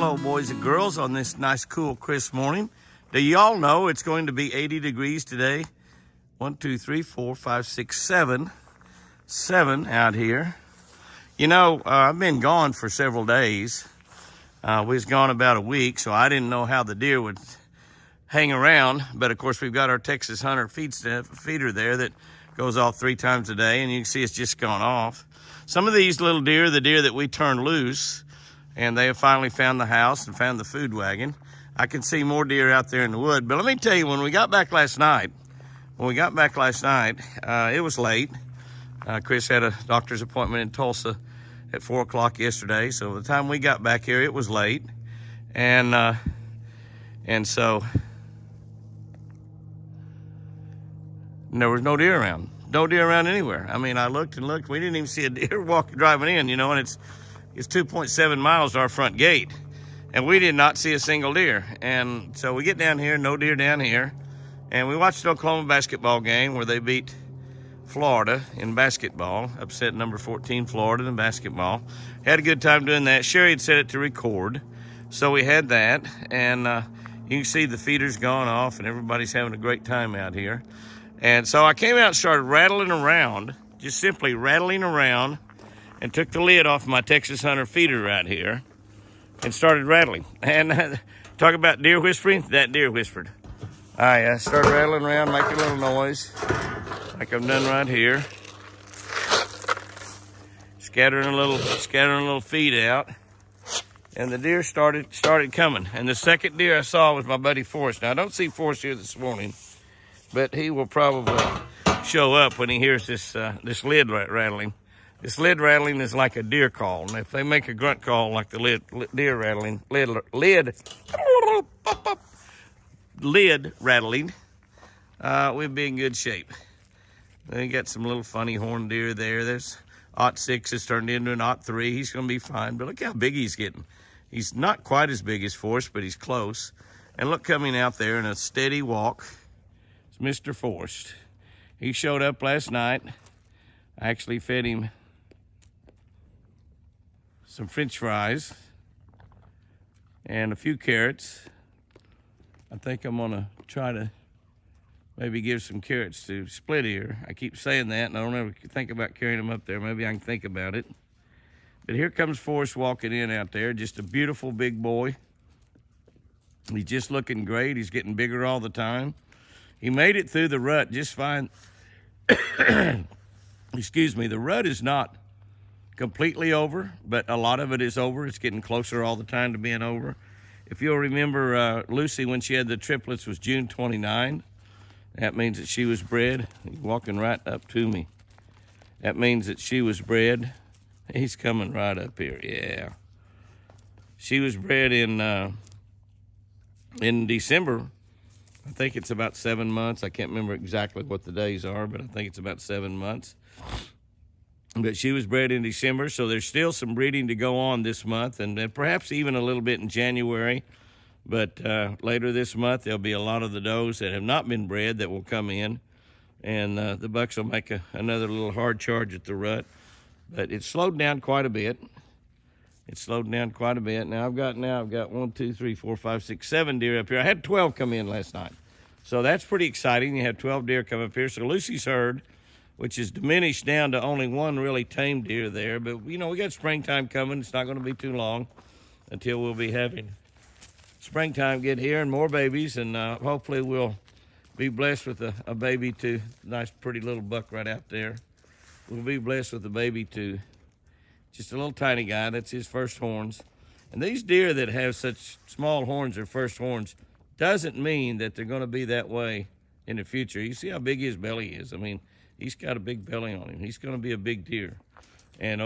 Hello, boys and girls, on this nice, cool, crisp morning. Do y'all know it's going to be 80 degrees today? 1, 2, 3, 4, 5, 6, 7. 7 out here. You know, I've been gone for several days. We was gone about a week, so I didn't know how the deer would hang around. But, of course, we've got our Texas Hunter feeder there that goes off 3 times a day, and you can see it's just gone off. Some of these little deer, the deer that we turned loose, and they have finally found the house and found the food wagon. I can see more deer out there in the wood. But let me tell you, when we got back last night, it was late. Chris had a doctor's appointment in Tulsa at 4 o'clock yesterday. So by the time we got back here, it was late. And so there was no deer around. No deer around anywhere. I mean, I looked and looked. We didn't even see a deer driving in, you know, and it's 2.7 miles to our front gate. And we did not see a single deer. And so we get down here, no deer down here. And we watched the Oklahoma basketball game where they beat Florida in basketball, upset number 14 Florida in basketball. Had a good time doing that. Sherry had set it to record. So we had that. And you can see the feeder's gone off and everybody's having a great time out here. And so I came out and started rattling around, just simply rattling around, and took the lid off my Texas Hunter feeder right here and started rattling. And talk about deer whispering, that deer whispered. I started rattling around, making a little noise, like I've done right here. Scattering a little feed out. And the deer started coming. And the second deer I saw was my buddy Forrest. Now, I don't see Forrest here this morning, but he will probably show up when he hears this lid rattling. This lid rattling is like a deer call. And if they make a grunt call like the deer rattling, lid rattling, we'd be in good shape. They got some little funny horned deer there. There's 06 has turned into an 03. He's going to be fine, but look how big he's getting. He's not quite as big as Forrest, but he's close. And look, coming out there in a steady walk, it's Mr. Forrest. He showed up last night. I actually fed him some French fries and a few carrots. I think I'm gonna try to maybe give some carrots to Split Ear. I keep saying that, and I don't ever think about carrying them up there. Maybe I can think about it. But here comes Forrest walking in out there, just a beautiful big boy. He's just looking great. He's getting bigger all the time. He made it through the rut just fine. Excuse me, the rut is not completely over, but a lot of it is over. It's getting closer all the time to being over. If you'll remember, Lucy, when she had the triplets, was June 29. That means that she was bred. He's walking right up to me. That means that she was bred. He's coming right up here, yeah. She was bred in December. I think it's about 7 months. I can't remember exactly what the days are, but I think it's about 7 months. But she was bred in December, so there's still some breeding to go on this month, and perhaps even a little bit in January. But later this month, there'll be a lot of the does that have not been bred that will come in, and the bucks will make another little hard charge at the rut. But it's slowed down quite a bit. Now I've got 1, 2, 3, 4, 5, 6, 7 deer up here. I had 12 come in last night. So that's pretty exciting. You have 12 deer come up here. So Lucy's herd, which is diminished down to only 1 really tame deer there. But, you know, we got springtime coming. It's not going to be too long until we'll be having springtime get here and more babies. And hopefully we'll be blessed with a baby too. Nice, pretty little buck right out there. We'll be blessed with a baby too. Just a little tiny guy. That's his first horns. And these deer that have such small horns or first horns doesn't mean that they're going to be that way in the future. You see how big his belly is. I mean, he's got a big belly on him. He's going to be a big deer. And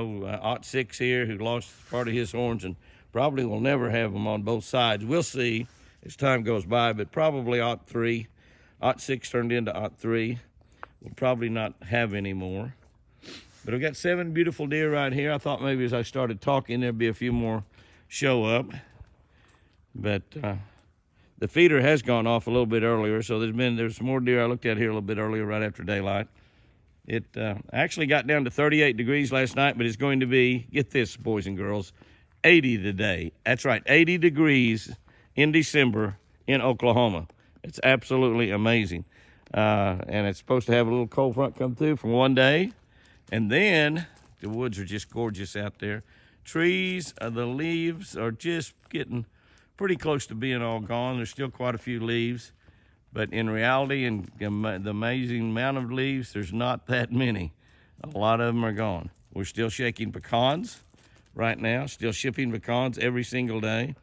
06 here, who lost part of his horns and probably will never have them on both sides. We'll see as time goes by, but probably 03. 06 turned into 03. We'll probably not have any more. But I've got 7 beautiful deer right here. I thought maybe as I started talking, there'd be a few more show up. But the feeder has gone off a little bit earlier, so there's some more deer I looked at here a little bit earlier, right after daylight. It actually got down to 38 degrees last night, but it's going to be, get this, boys and girls, 80 today. That's right, 80 degrees in December in Oklahoma. It's absolutely amazing. And it's supposed to have a little cold front come through for one day. And then the woods are just gorgeous out there. Trees, the leaves are just getting pretty close to being all gone. There's still quite a few leaves. But in reality, and the amazing amount of leaves, there's not that many. A lot of them are gone. We're still shaking pecans right now, still shipping pecans every single day.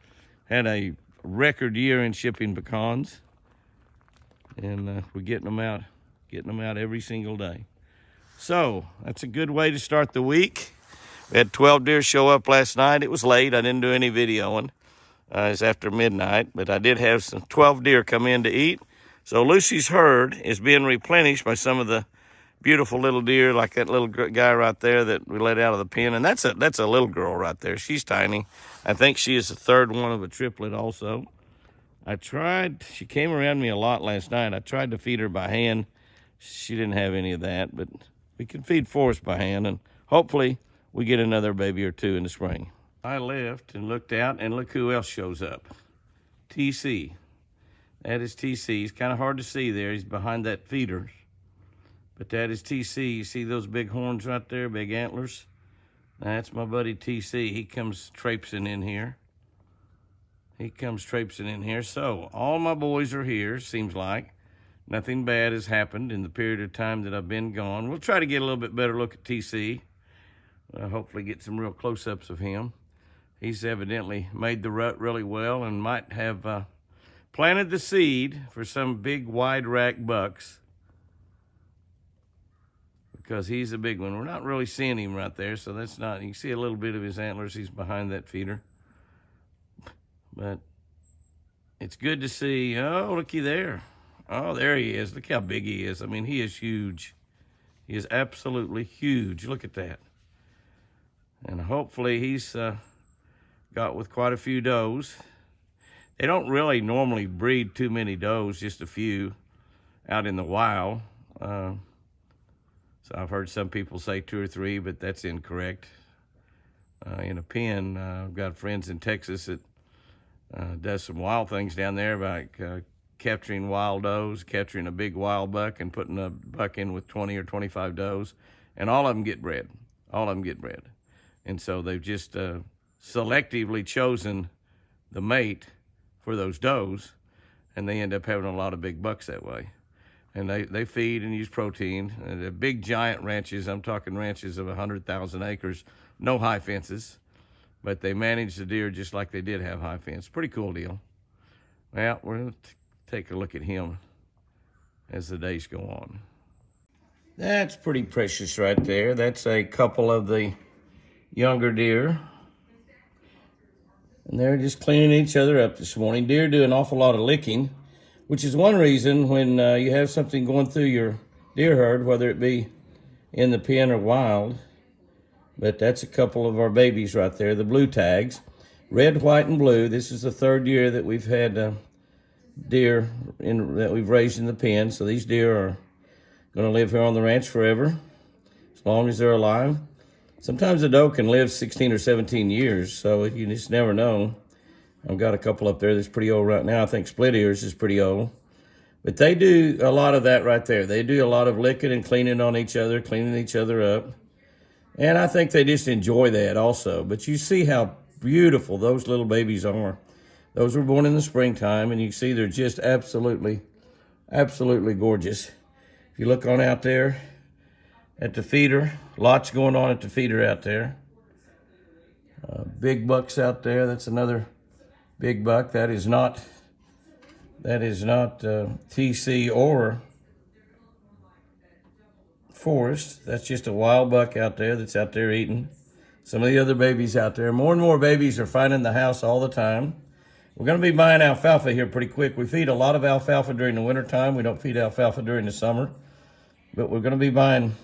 Had a record year in shipping pecans. And we're getting them out every single day. So that's a good way to start the week. We had 12 deer show up last night. It was late. I didn't do any videoing. It's after midnight, but I did have some 12 deer come in to eat. So Lucy's herd is being replenished by some of the beautiful little deer, like that little guy right there that we let out of the pen. And that's a little girl right there. She's tiny. I think she is the third one of a triplet also. She came around me a lot last night. I tried to feed her by hand. She didn't have any of that, but we can feed Forrest by hand, and hopefully we get another baby or two in the spring. I left and looked out, and look who else shows up. TC. That is TC. He's kind of hard to see there. He's behind that feeder. But that is TC. You see those big horns right there, big antlers? That's my buddy TC. He comes traipsing in here. So all my boys are here, seems like. Nothing bad has happened in the period of time that I've been gone. We'll try to get a little bit better look at TC. Hopefully get some real close-ups of him. He's evidently made the rut really well and might have planted the seed for some big wide rack bucks, because he's a big one. We're not really seeing him right there, so that's not, you can see a little bit of his antlers. He's behind that feeder. But it's good to see. Oh, looky there. Oh, there he is. Look how big he is. I mean, he is huge. He is absolutely huge. Look at that. And hopefully he's got with quite a few does. They don't really normally breed too many does, just a few out in the wild. So I've heard some people say 2 or 3, but that's incorrect. In a pen, I've got friends in Texas that does some wild things down there, like capturing wild does, capturing a big wild buck and putting a buck in with 20 or 25 does, and all of them get bred. And so they've just selectively chosen the mate for those does, and they end up having a lot of big bucks that way. And they feed and use protein. And they're big, giant ranches. I'm talking ranches of 100,000 acres, no high fences, but they manage the deer just like they did have high fence. Pretty cool deal. Well, we're going to take a look at him as the days go on. That's pretty precious right there. That's a couple of the younger deer. And they're just cleaning each other up this morning. Deer do an awful lot of licking, which is one reason when you have something going through your deer herd, whether it be in the pen or wild. But that's a couple of our babies right there, the blue tags. Red, white, and blue. This is the third year that we've had deer that we've raised in the pen. So these deer are going to live here on the ranch forever, as long as they're alive. Sometimes a doe can live 16 or 17 years, so you just never know. I've got a couple up there that's pretty old right now. I think Split Ears is pretty old. But they do a lot of that right there. They do a lot of licking and cleaning on each other, cleaning each other up. And I think they just enjoy that also. But you see how beautiful those little babies are. Those were born in the springtime, and you see they're just absolutely gorgeous. If you look on out there at the feeder, lots going on at the feeder out there. Big bucks out there. That's another big buck. That is not TC or Forrest. That's just a wild buck out there that's out there eating. Some of the other babies out there. More and more babies are finding the house all the time. We're going to be buying alfalfa here pretty quick. We feed a lot of alfalfa during the wintertime. We don't feed alfalfa during the summer. But we're going to be buying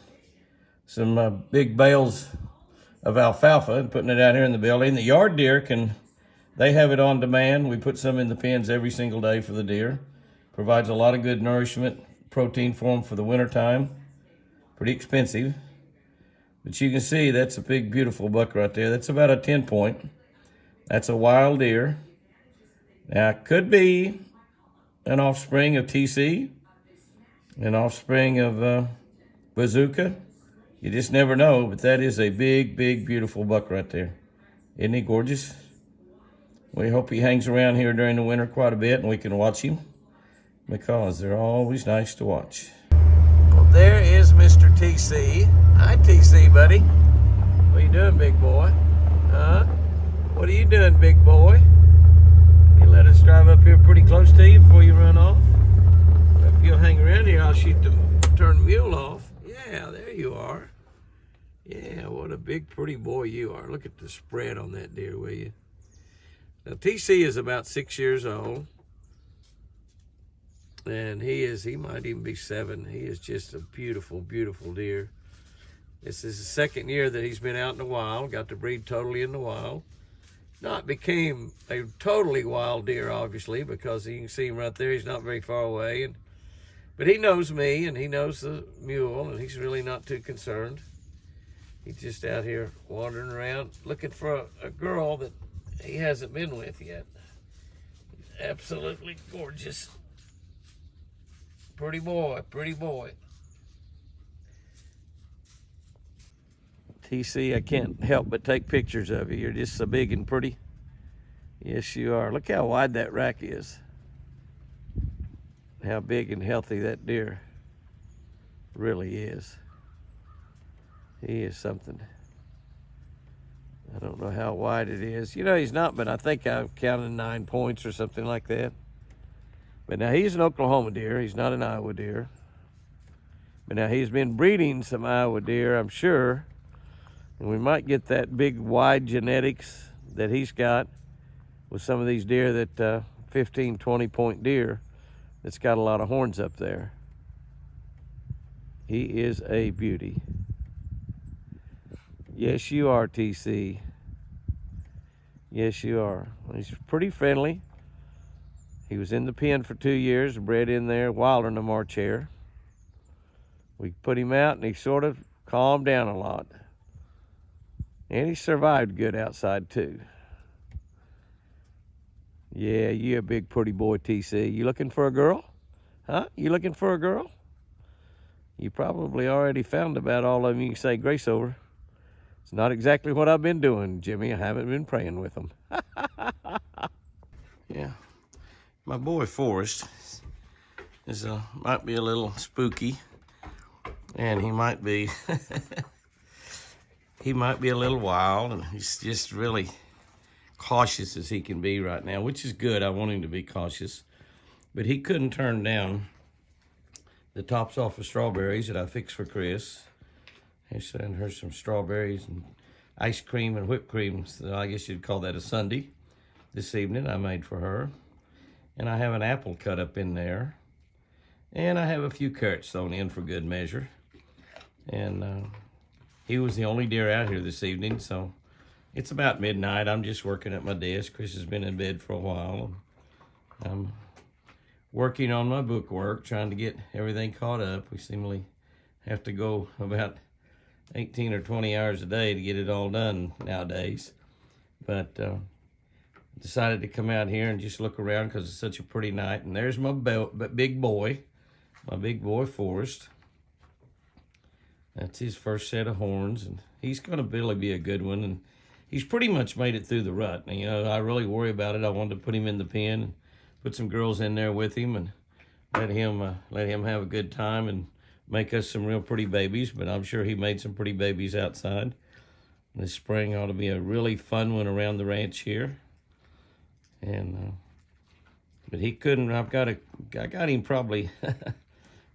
some big bales of alfalfa and putting it out here in the building. The yard deer they have it on demand. We put some in the pens every single day for the deer. Provides a lot of good nourishment, protein for them for the wintertime. Pretty expensive. But you can see that's a big, beautiful buck right there. That's about a 10 point. That's a wild deer. Now, it could be an offspring of TC, an offspring of Bazooka. You just never know, but that is a big, big, beautiful buck right there. Isn't he gorgeous? We hope he hangs around here during the winter quite a bit and we can watch him, because they're always nice to watch. Well, there is Mr. TC. Hi, TC, buddy. What are you doing, big boy? Huh? What are you doing, big boy? You let us drive up here pretty close to you before you run off? If you'll hang around here, I'll turn the mule off. Yeah, there you are. Yeah, what a big, pretty boy you are. Look at the spread on that deer, will you? Now, TC is about 6 years old. And he might even be 7. He is just a beautiful, beautiful deer. This is the second year that he's been out in the wild, got to breed totally in the wild. Not became a totally wild deer, obviously, because you can see him right there. He's not very far away. But he knows me, and he knows the mule, and he's really not too concerned. He's just out here wandering around looking for a girl that he hasn't been with yet. He's absolutely gorgeous. Pretty boy, pretty boy. TC, I can't help but take pictures of you. You're just so big and pretty. Yes, you are. Look how wide that rack is. How big and healthy that deer really is. He is something. I don't know how wide it is. You know, he's not, but I think I've counted 9 points or something like that. But now he's an Oklahoma deer. He's not an Iowa deer. But now he's been breeding some Iowa deer, I'm sure. And we might get that big wide genetics that he's got with some of these deer that 15, 20 point deer that's got a lot of horns up there. He is a beauty. Yes, you are, TC. Yes, you are. He's pretty friendly. He was in the pen for 2 years, bred in there, wilder than a March hare. We put him out and he sort of calmed down a lot. And he survived good outside too. Yeah, you a big pretty boy, TC. You looking for a girl? Huh? You looking for a girl? You probably already found about all of them you can say grace over. It's not exactly what I've been doing, Jimmy. I haven't been praying with them. Yeah. My boy Forrest might be a little spooky, and he might be he might be a little wild, and he's just really cautious as he can be right now, which is good. I want him to be cautious, but he couldn't turn down the tops off of strawberries that I fixed for Chris. I sent her some strawberries and ice cream and whipped cream. So I guess you'd call that a sundae this evening I made for her. And I have an apple cut up in there. And I have a few carrots thrown in for good measure. And he was the only deer out here this evening, so it's about midnight. I'm just working at my desk. Chris has been in bed for a while. I'm working on my book work, trying to get everything caught up. We seemingly have to go about 18 or 20 hours a day to get it all done nowadays. But decided to come out here and just look around because it's such a pretty night. And there's my big boy Forrest. That's his first set of horns, and he's going to really be a good one. And he's pretty much made it through the rut. And, you know, I really worry about it. I wanted to put him in the pen and put some girls in there with him and let him have a good time and make us some real pretty babies. But I'm sure he made some pretty babies outside. This spring ought to be a really fun one around the ranch here. And but he couldn't. I got him probably.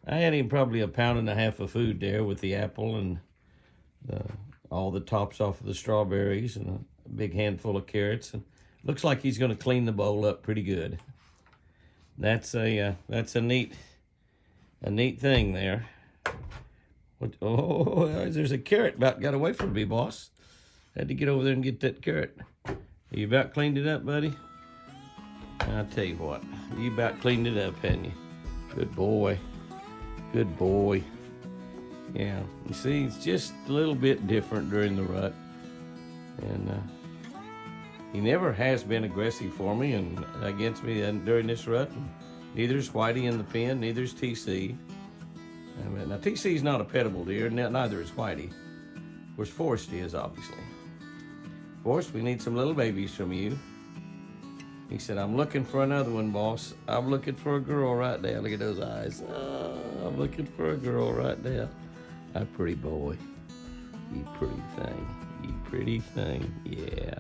I had him probably 1.5 pounds of food there with the apple and all the tops off of the strawberries and a big handful of carrots. And looks like he's going to clean the bowl up pretty good. That's a neat thing there. Oh, there's a carrot about got away from me, boss. Had to get over there and get that carrot. You about cleaned it up, buddy? I'll tell you what, you about cleaned it up, hadn't you? Good boy. Good boy. Yeah, you see, it's just a little bit different during the rut. And He never has been aggressive for me and against me during this rut. Neither is Whitey in the pen, neither is TC. Now, TC's not a petable deer, neither is Whitey. Of course, Forrest is, obviously. Forrest, we need some little babies from you. He said, I'm looking for another one, boss. I'm looking for a girl right now. Look at those eyes. Oh, I'm looking for a girl right now. A pretty boy. You pretty thing. You pretty thing. Yeah.